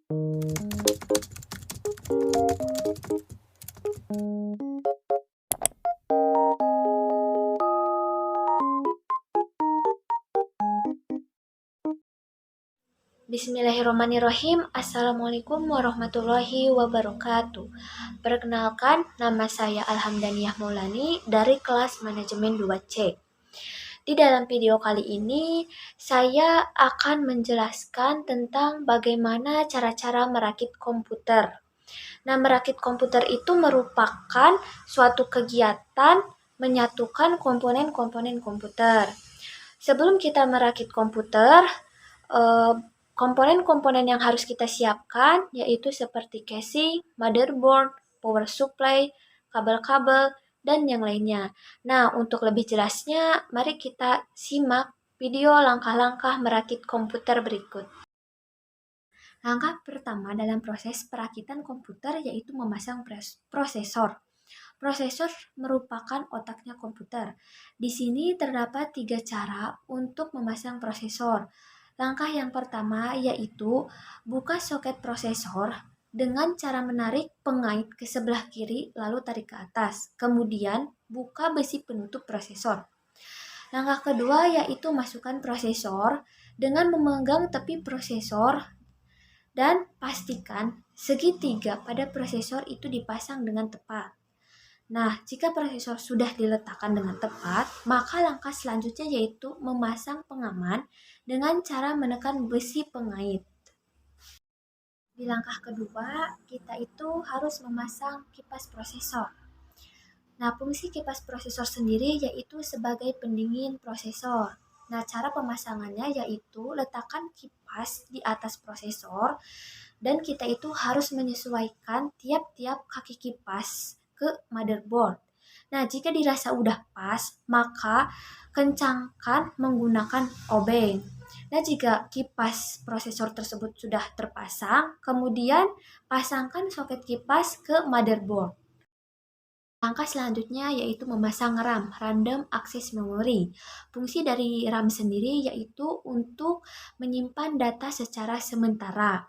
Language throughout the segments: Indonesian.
Bismillahirrahmanirrahim. Assalamualaikum warahmatullahi wabarakatuh. Perkenalkan, nama saya Alhamdaniyah Maulani dari kelas manajemen 2C. Di dalam video kali ini, saya akan menjelaskan tentang bagaimana cara-cara merakit komputer. Nah, merakit komputer itu merupakan suatu kegiatan menyatukan komponen-komponen komputer. Sebelum kita merakit komputer, komponen-komponen yang harus kita siapkan yaitu seperti casing, motherboard, power supply, kabel-kabel, dan yang lainnya. Nah, untuk lebih jelasnya, mari kita simak video langkah-langkah merakit komputer berikut. Langkah pertama dalam proses perakitan komputer yaitu memasang prosesor. Prosesor merupakan otaknya komputer. Di sini terdapat 3 cara untuk memasang prosesor. Langkah yang pertama yaitu buka soket prosesor dengan cara menarik pengait ke sebelah kiri lalu tarik ke atas. Kemudian buka besi penutup prosesor. Langkah kedua yaitu masukkan prosesor dengan memegang tepi prosesor dan pastikan segitiga pada prosesor itu dipasang dengan tepat. Nah, jika prosesor sudah diletakkan dengan tepat, maka langkah selanjutnya yaitu memasang pengaman dengan cara menekan besi pengait. Di langkah kedua, kita itu harus memasang kipas prosesor. Nah, fungsi kipas prosesor sendiri yaitu sebagai pendingin prosesor. Nah, cara pemasangannya yaitu letakkan kipas di atas prosesor dan kita itu harus menyesuaikan tiap-tiap kaki kipas ke motherboard. Nah, jika dirasa udah pas, maka kencangkan menggunakan obeng. Nah, jika kipas prosesor tersebut sudah terpasang, kemudian pasangkan soket kipas ke motherboard. Langkah selanjutnya yaitu memasang RAM, Random Access Memory. Fungsi dari RAM sendiri yaitu untuk menyimpan data secara sementara.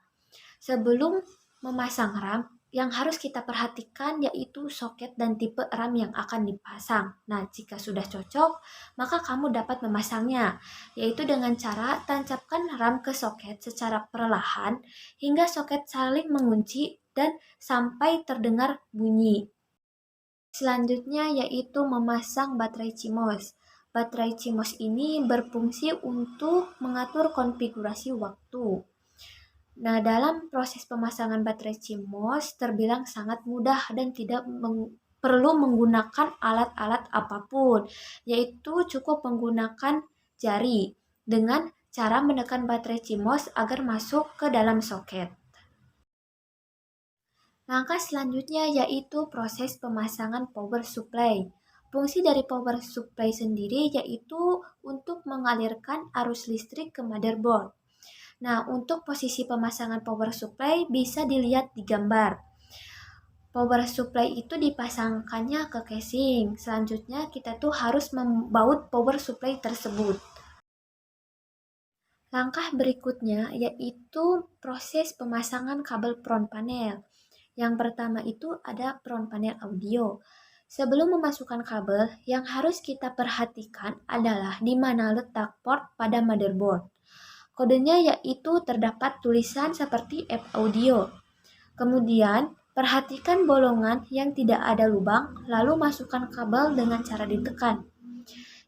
Sebelum memasang RAM, yang harus kita perhatikan yaitu soket dan tipe RAM yang akan dipasang. Nah, jika sudah cocok, maka kamu dapat memasangnya, yaitu dengan cara tancapkan RAM ke soket secara perlahan hingga soket saling mengunci dan sampai terdengar bunyi. Selanjutnya yaitu memasang baterai CMOS. Baterai CMOS ini berfungsi untuk mengatur konfigurasi waktu. Nah, dalam proses pemasangan baterai CMOS terbilang sangat mudah dan tidak perlu menggunakan alat-alat apapun, yaitu cukup menggunakan jari dengan cara menekan baterai CMOS agar masuk ke dalam soket. Langkah selanjutnya yaitu proses pemasangan power supply. Fungsi dari power supply sendiri yaitu untuk mengalirkan arus listrik ke motherboard. Nah, untuk posisi pemasangan power supply bisa dilihat di gambar. Power supply itu dipasangkannya ke casing. Selanjutnya kita tuh harus membaut power supply tersebut. Langkah berikutnya yaitu proses pemasangan kabel front panel. Yang pertama itu ada front panel audio. Sebelum memasukkan kabel, yang harus kita perhatikan adalah di mana letak port pada motherboard. Kodenya yaitu terdapat tulisan seperti F audio. Kemudian, perhatikan bolongan yang tidak ada lubang, lalu masukkan kabel dengan cara ditekan.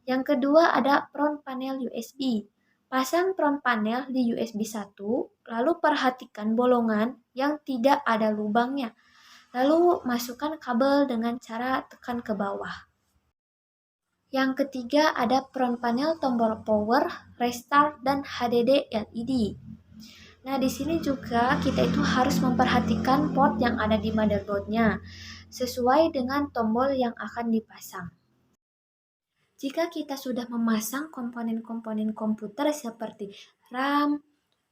Yang kedua ada front panel USB. Pasang front panel di USB 1, lalu perhatikan bolongan yang tidak ada lubangnya. Lalu masukkan kabel dengan cara tekan ke bawah. Yang ketiga ada front panel tombol power, restart, dan HDD LED. Nah, di sini juga kita itu harus memperhatikan port yang ada di motherboardnya sesuai dengan tombol yang akan dipasang. Jika kita sudah memasang komponen-komponen komputer seperti RAM,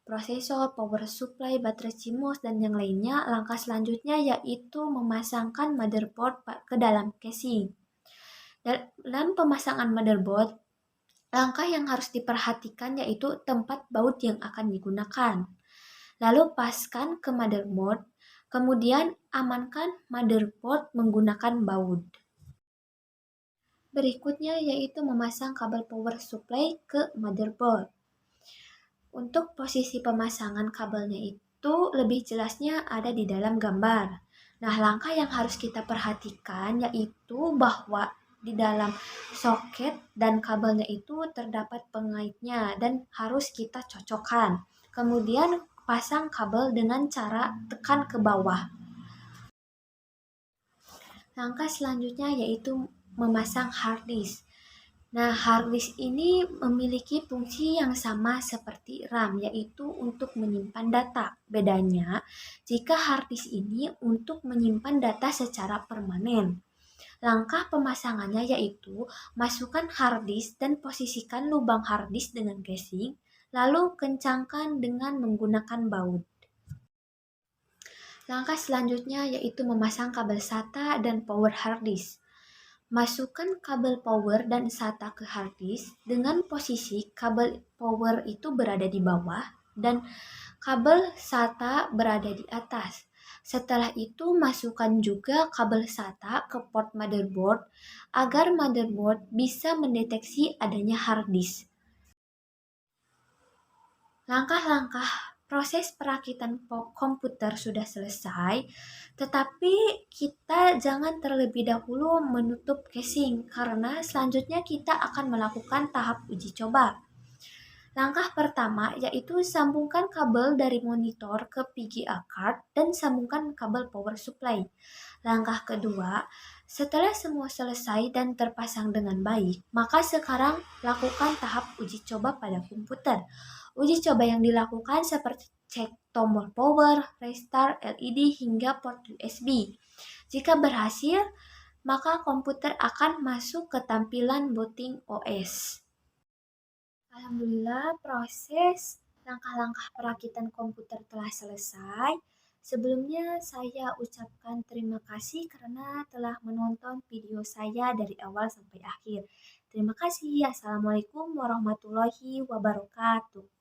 prosesor, power supply, baterai CMOS, dan yang lainnya, langkah selanjutnya yaitu memasangkan motherboard ke dalam casing. Dalam pemasangan motherboard, langkah yang harus diperhatikan yaitu tempat baut yang akan digunakan. Lalu paskan ke motherboard, kemudian amankan motherboard menggunakan baut. Berikutnya yaitu memasang kabel power supply ke motherboard. Untuk posisi pemasangan kabelnya itu lebih jelasnya ada di dalam gambar. Nah, langkah yang harus kita perhatikan yaitu bahwa di dalam soket dan kabelnya itu terdapat pengaitnya dan harus kita cocokkan. Kemudian pasang kabel dengan cara tekan ke bawah. Langkah selanjutnya yaitu memasang hard disk. Nah, hard disk ini memiliki fungsi yang sama seperti RAM, yaitu untuk menyimpan data. Bedanya, jika hard disk ini untuk menyimpan data secara permanen. Langkah pemasangannya yaitu masukkan hard disk dan posisikan lubang hard disk dengan casing, lalu kencangkan dengan menggunakan baut. Langkah selanjutnya yaitu memasang kabel SATA dan power hard disk. Masukkan kabel power dan SATA ke hard disk dengan posisi kabel power itu berada di bawah dan kabel SATA berada di atas. Setelah itu masukkan juga kabel SATA ke port motherboard agar motherboard bisa mendeteksi adanya hard disk. Langkah-langkah proses perakitan komputer sudah selesai, tetapi kita jangan terlebih dahulu menutup casing karena selanjutnya kita akan melakukan tahap uji coba. Langkah pertama yaitu sambungkan kabel dari monitor ke VGA card dan sambungkan kabel power supply. Langkah kedua, setelah semua selesai dan terpasang dengan baik, maka sekarang lakukan tahap uji coba pada komputer. Uji coba yang dilakukan seperti cek tombol power, restart, LED, hingga port USB. Jika berhasil, maka komputer akan masuk ke tampilan booting OS. Alhamdulillah, proses langkah-langkah perakitan komputer telah selesai. Sebelumnya saya ucapkan terima kasih karena telah menonton video saya dari awal sampai akhir. Terima kasih. Assalamualaikum warahmatullahi wabarakatuh.